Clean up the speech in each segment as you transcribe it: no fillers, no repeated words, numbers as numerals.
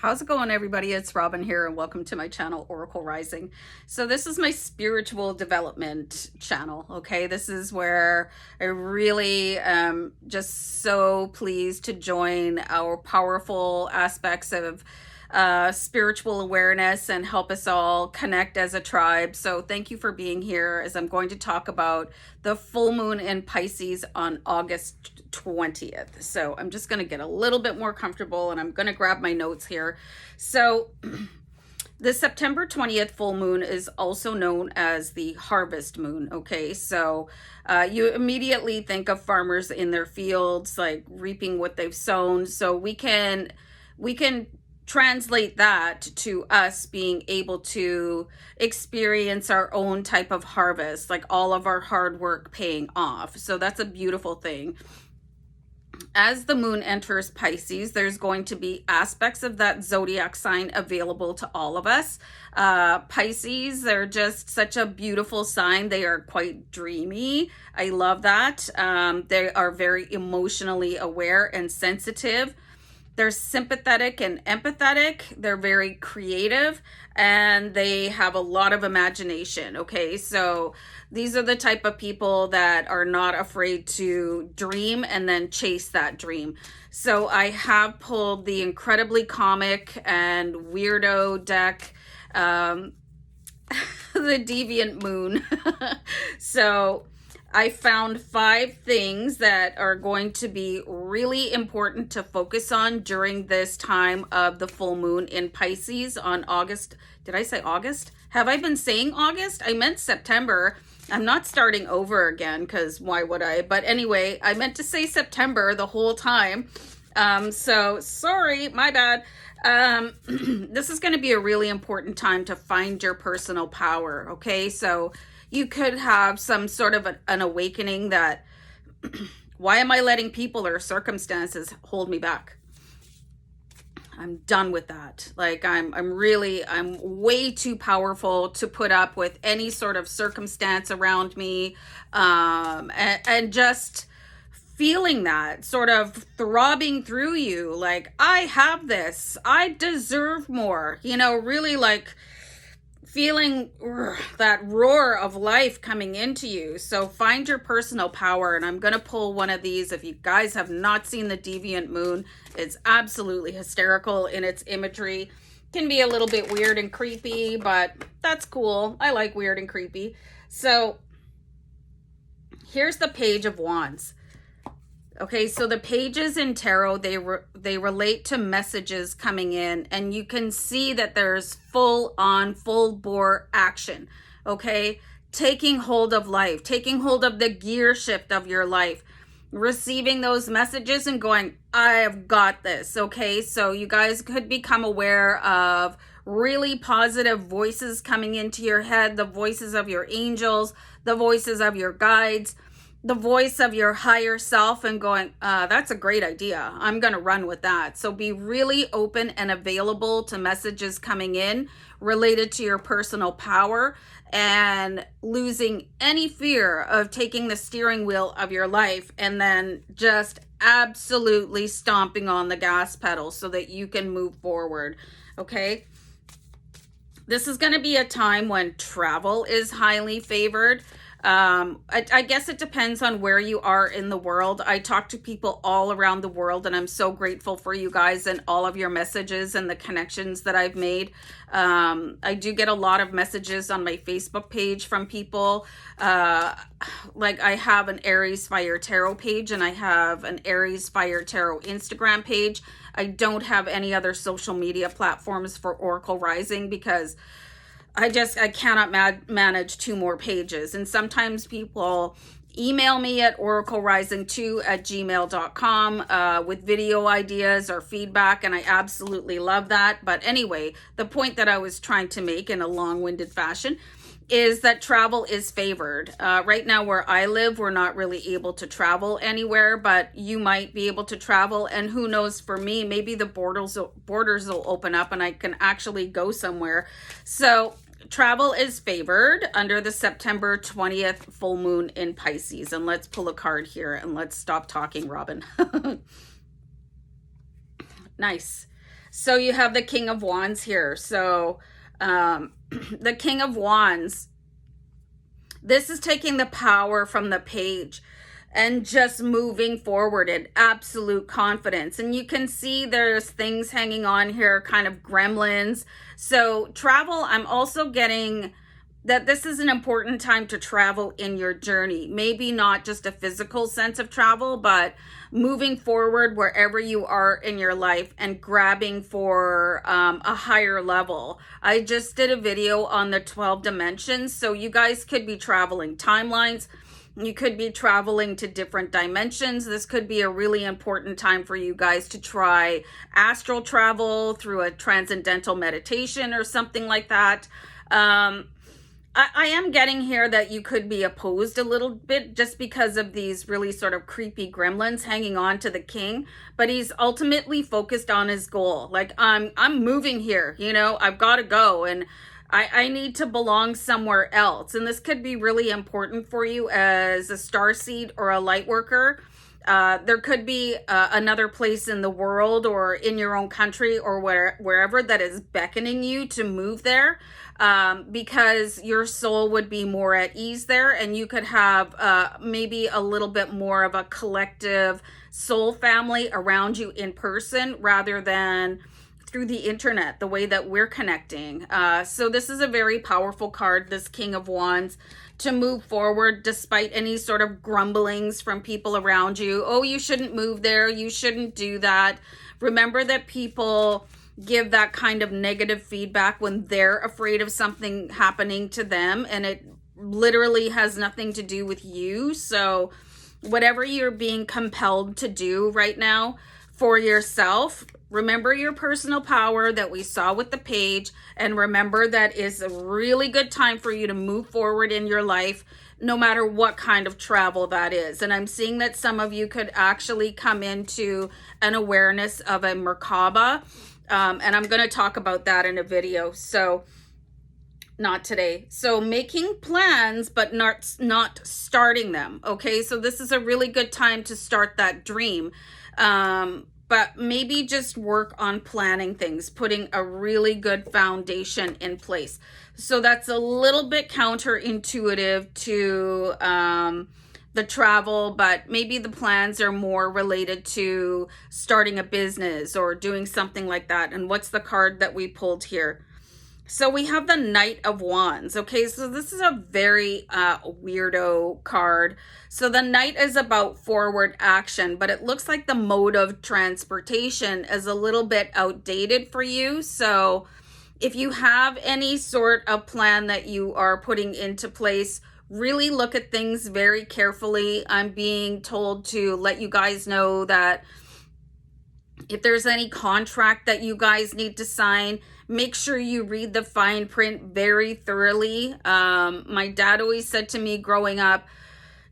How's it going, everybody? It's Robin here, and welcome to my channel, Oracle Rising. So this is my spiritual development channel, okay? This is where I really am just so pleased to join our powerful aspects of spiritual awareness and help us all connect as a tribe. So thank you for being here, as I'm going to talk about the full moon in Pisces on August 20th. So I'm just going to get a little bit more comfortable and I'm going to grab my notes here. So the September 20th full moon is also known as the harvest moon. Okay, so you immediately think of farmers in their fields, like reaping what they've sown. So we can translate that to us being able to experience our own type of harvest, like all of our hard work paying off. So that's a beautiful thing. As the moon enters Pisces, there's going to be aspects of that zodiac sign available to all of us. Pisces, they're just such a beautiful sign. They are quite dreamy. I love that. They are very emotionally aware and sensitive. They're sympathetic and empathetic. They're very creative and they have a lot of imagination. Okay, so these are the type of people that are not afraid to dream and then chase that dream. So I have pulled the incredibly comic and weirdo deck, the Deviant Moon. So I found 5 things that are going to be really important to focus on during this time of the full moon in Pisces on August. Did I say August? Have I been saying August? I meant September. I'm not starting over again because why would I? But anyway, I meant to say September the whole time. So sorry, my bad. This is going to be a really important time to find your personal power. Okay, so you could have some sort of an awakening that, why am I letting people or circumstances hold me back? I'm done with that. Like I'm way too powerful to put up with any sort of circumstance around me. And just feeling that sort of throbbing through you. Like, I have this, I deserve more, really like feeling that roar of life coming into you. So find your personal power. And I'm going to pull one of these. If you guys have not seen the Deviant Moon, it's absolutely hysterical in its imagery. Can be a little bit weird and creepy, but that's cool. I like weird and creepy. So here's the Page of Wands. Okay, so the pages in tarot, they relate to messages coming in, and you can see that there's full bore action, okay? Taking hold of life, taking hold of the gear shift of your life, receiving those messages and going, I have got this, okay? So you guys could become aware of really positive voices coming into your head, the voices of your angels, the voices of your guides, the voice of your higher self, and going, that's a great idea. I'm going to run with that. So be really open and available to messages coming in related to your personal power, and losing any fear of taking the steering wheel of your life and then just absolutely stomping on the gas pedal so that you can move forward. Okay. This is going to be a time when travel is highly favored. I guess it depends on where you are in the world. I talk to people all around the world, and I'm so grateful for you guys and all of your messages and the connections that I've made. I do get a lot of messages on my Facebook page from people. Like I have an Aries Fire Tarot page, and I have an Aries Fire Tarot Instagram page. I don't have any other social media platforms for Oracle Rising because I cannot manage 2 more pages. And sometimes people email me at oraclerising2@gmail.com with video ideas or feedback, and I absolutely love that. But anyway, the point that I was trying to make in a long-winded fashion is that travel is favored. Right now where I live, we're not really able to travel anywhere, but you might be able to travel. And who knows, for me, maybe the borders will open up and I can actually go somewhere. So travel is favored under the September 20th full moon in Pisces. And let's pull a card here and let's stop talking, Robin. Nice. So you have the King of Wands here. So the King of Wands, this is taking the power from the page and just moving forward in absolute confidence. And you can see there's things hanging on here, kind of gremlins. So travel, I'm also getting that this is an important time to travel in your journey. Maybe not just a physical sense of travel, but moving forward wherever you are in your life and grabbing for a higher level. I just did a video on the 12 dimensions, so you guys could be traveling timelines. You could be traveling to different dimensions. This could be a really important time for you guys to try astral travel through a transcendental meditation or something like that. I am getting here that you could be opposed a little bit just because of these really sort of creepy gremlins hanging on to the king, but he's ultimately focused on his goal. Like, I'm moving here, you know, I've got to go, and I need to belong somewhere else. And this could be really important for you as a starseed or a light worker. There could be another place in the world or in your own country or wherever that is beckoning you to move there, because your soul would be more at ease there, and you could have maybe a little bit more of a collective soul family around you in person rather than through the internet, the way that we're connecting. So this is a very powerful card, this King of Wands, to move forward despite any sort of grumblings from people around you. Oh, you shouldn't move there. You shouldn't do that. Remember that people give that kind of negative feedback when they're afraid of something happening to them, and it literally has nothing to do with you. So whatever you're being compelled to do right now for yourself, remember your personal power that we saw with the page, and remember that is a really good time for you to move forward in your life, no matter what kind of travel that is. And I'm seeing that some of you could actually come into an awareness of a Merkaba, and I'm going to talk about that in a video. So not today. So making plans, but not starting them. Okay. So this is a really good time to start that dream. But maybe just work on planning things, putting a really good foundation in place. So that's a little bit counterintuitive to the travel, but maybe the plans are more related to starting a business or doing something like that. And what's the card that we pulled here? So we have the Knight of Wands. Okay, so this is a very weirdo card. So the Knight is about forward action, but it looks like the mode of transportation is a little bit outdated for you. So if you have any sort of plan that you are putting into place, really look at things very carefully. I'm being told to let you guys know that if there's any contract that you guys need to sign, make sure you read the fine print very thoroughly. My dad always said to me growing up,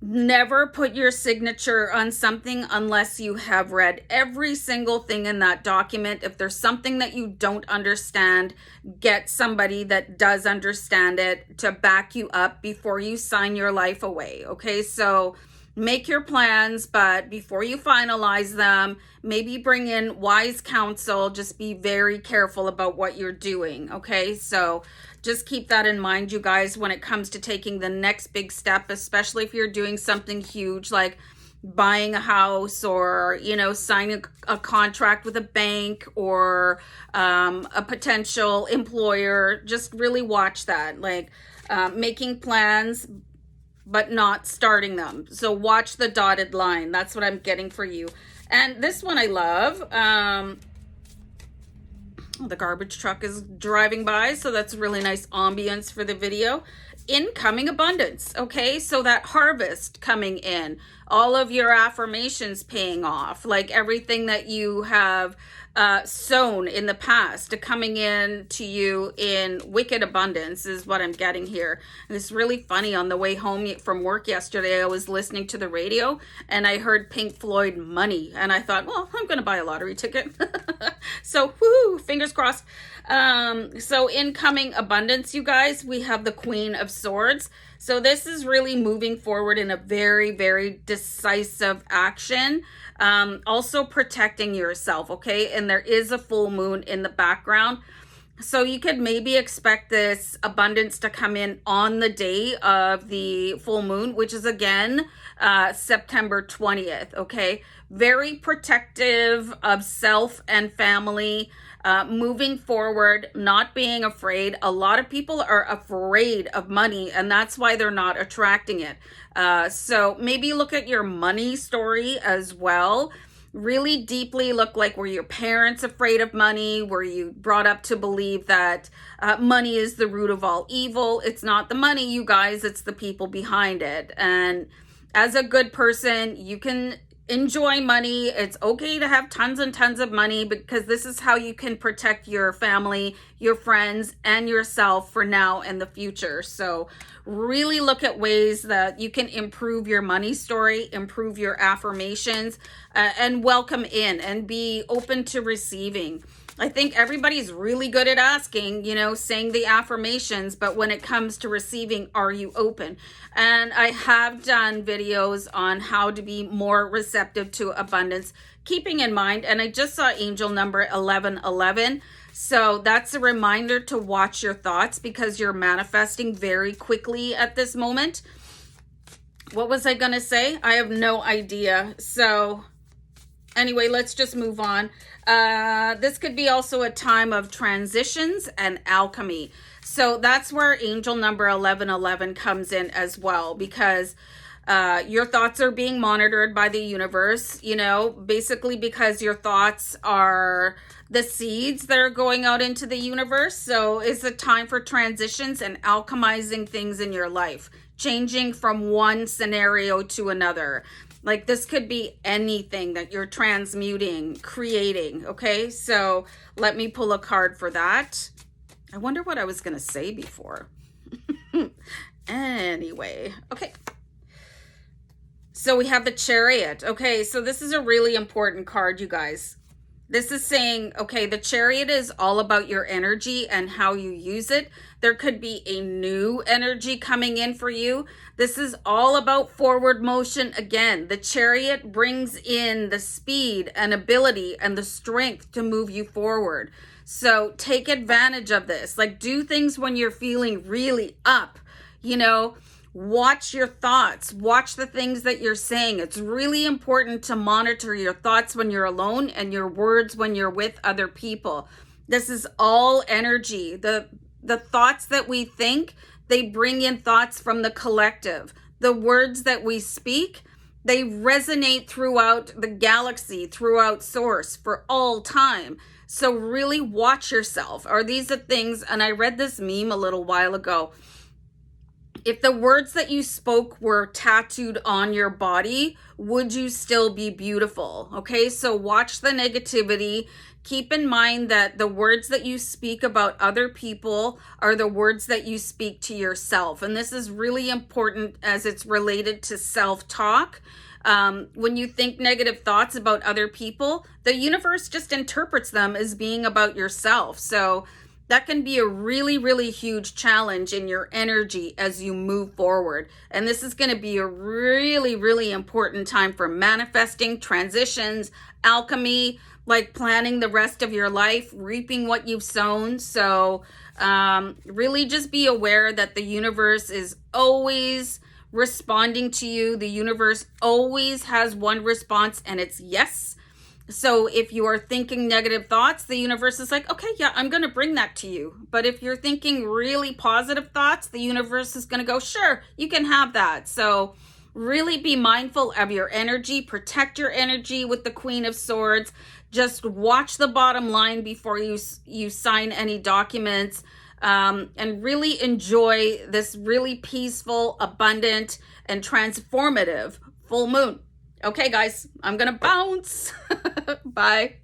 never put your signature on something unless you have read every single thing in that document. If there's something that you don't understand, get somebody that does understand it to back you up before you sign your life away. Okay, so make your plans, but before you finalize them, maybe bring in wise counsel. Just be very careful about what you're doing, okay? So just keep that in mind, you guys, when it comes to taking the next big step, especially if you're doing something huge like buying a house or, you know, signing a contract with a bank or a potential employer. Just really watch that, like making plans but not starting them. So watch the dotted line. That's what I'm getting for you. And this one I love. The garbage truck is driving by, so that's really nice ambience for the video. Incoming abundance. Okay, so that harvest coming in, all of your affirmations paying off, like everything that you have sown in the past coming in to you in wicked abundance is what I'm getting here. And it's really funny. On the way home from work yesterday, I was listening to the radio and I heard Pink Floyd Money, and I thought, well, I'm gonna buy a lottery ticket. So whoo, fingers crossed. So incoming abundance, you guys, we have the Queen of Swords. So this is really moving forward in a very, very decisive action. Also protecting yourself, okay? And there is a full moon in the background. So you could maybe expect this abundance to come in on the day of the full moon, which is again, September 20th, okay? Very protective of self and family, moving forward, not being afraid. A lot of people are afraid of money, and that's why they're not attracting it. So maybe look at your money story as well. Really deeply look, like, were your parents afraid of money? Were you brought up to believe that money is the root of all evil? It's not the money, you guys, it's the people behind it. And as a good person, you can enjoy money. It's okay to have tons and tons of money, because this is how you can protect your family, your friends, and yourself for now and the future. So really look at ways that you can improve your money story, improve your affirmations, and welcome in and be open to receiving. I think everybody's really good at asking, saying the affirmations, but when it comes to receiving, are you open? And I have done videos on how to be more receptive to abundance, keeping in mind, and I just saw angel number 1111. So that's a reminder to watch your thoughts, because you're manifesting very quickly at this moment. What was I going to say? I have no idea. So anyway, let's just move on. This could be also a time of transitions and alchemy. So that's where angel number 1111 comes in as well, because your thoughts are being monitored by the universe, basically because your thoughts are the seeds that are going out into the universe. So it's a time for transitions and alchemizing things in your life, changing from one scenario to another. Like, this could be anything that you're transmuting, creating, okay? So let me pull a card for that. I wonder what I was going to say before. Anyway, okay. So we have the Chariot. Okay, so this is a really important card, you guys. This is saying, okay, the Chariot is all about your energy and how you use it. There could be a new energy coming in for you. This is all about forward motion. Again, the Chariot brings in the speed and ability and the strength to move you forward. So take advantage of this. Like, do things when you're feeling really up, Watch your thoughts. Watch the things that you're saying. It's really important to monitor your thoughts when you're alone and your words when you're with other people. This is all energy. The thoughts that we think, they bring in thoughts from the collective. The words that we speak, they resonate throughout the galaxy, throughout source, for all time. So really watch yourself. Are these the things, and I read this meme a little while ago, if the words that you spoke were tattooed on your body, would you still be beautiful? Okay, so watch the negativity. Keep in mind that the words that you speak about other people are the words that you speak to yourself. And this is really important as it's related to self-talk. When you think negative thoughts about other people, the universe just interprets them as being about yourself. So that can be a really, really huge challenge in your energy as you move forward. And this is going to be a really, really important time for manifesting, transitions, alchemy, like planning the rest of your life, reaping what you've sown. So really just be aware that the universe is always responding to you. The universe always has one response, and it's yes. So if you are thinking negative thoughts, the universe is like, okay, yeah, I'm going to bring that to you. But if you're thinking really positive thoughts, the universe is going to go, sure, you can have that. So really be mindful of your energy, protect your energy with the Queen of Swords. Just watch the bottom line before you sign any documents, and really enjoy this really peaceful, abundant, and transformative full moon. Okay, guys, I'm going to bounce. Bye.